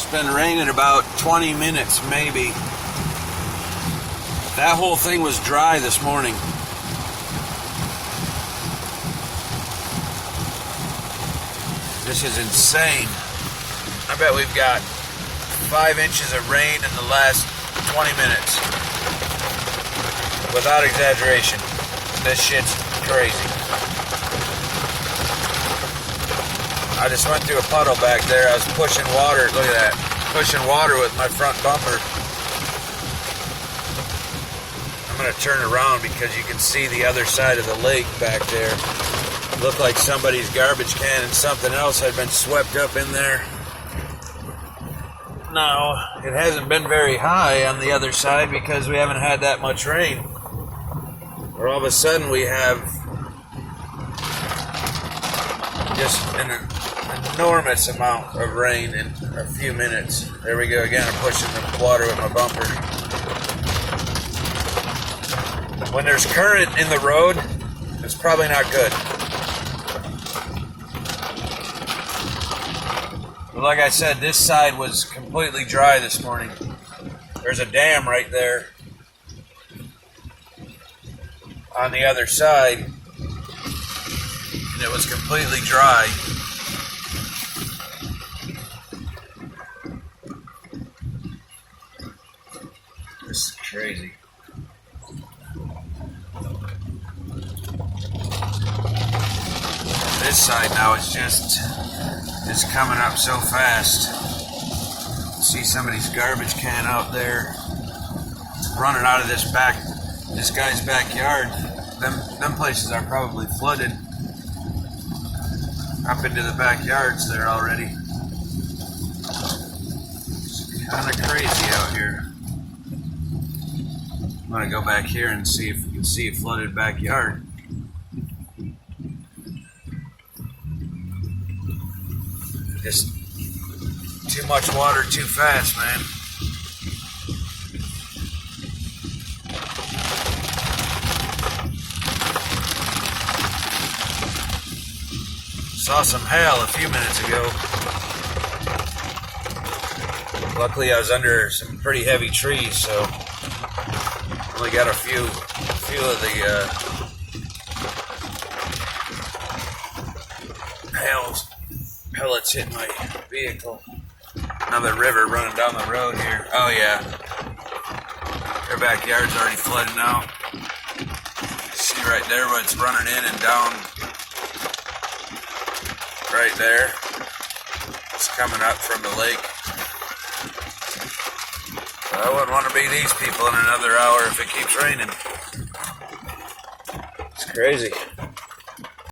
It's been raining about 20 minutes, maybe. That whole thing was dry this morning. This is insane. I bet we've got 5 inches of rain in the last 20 minutes. Without exaggeration. This shit's crazy. I just went through a puddle back there. I was pushing water. Look at that. Pushing water with my front bumper. I'm going to turn around because you can see the other side of the lake back there. Looked like somebody's garbage can and something else had been swept up in there. No, it hasn't been very high on the other side because we haven't had that much rain. Or all of a sudden we have just an enormous amount of rain in a few minutes. There we go again. I'm pushing the water with my bumper. When there's current in the road, it's probably not good. But like I said, this side was completely dry this morning. There's a dam right there on the other side, and it was completely dry. This is crazy. This side now is just coming up so fast. See somebody's garbage can out there running out of this guy's backyard. Them places are probably flooded up into the backyards there already. It's kind of crazy out here. I'm gonna go back here and see if you can see a flooded backyard. Just too much water too fast, man. Saw some hail a few minutes ago. Luckily I was under some pretty heavy trees, so only got a few of the hail pellets hitting my vehicle. Another river running down the road here. Oh yeah. Their backyard's already flooded now. See right there where it's running in and down. Right there. It's coming up from the lake. I wouldn't want to be these people in another hour if it keeps raining. It's crazy.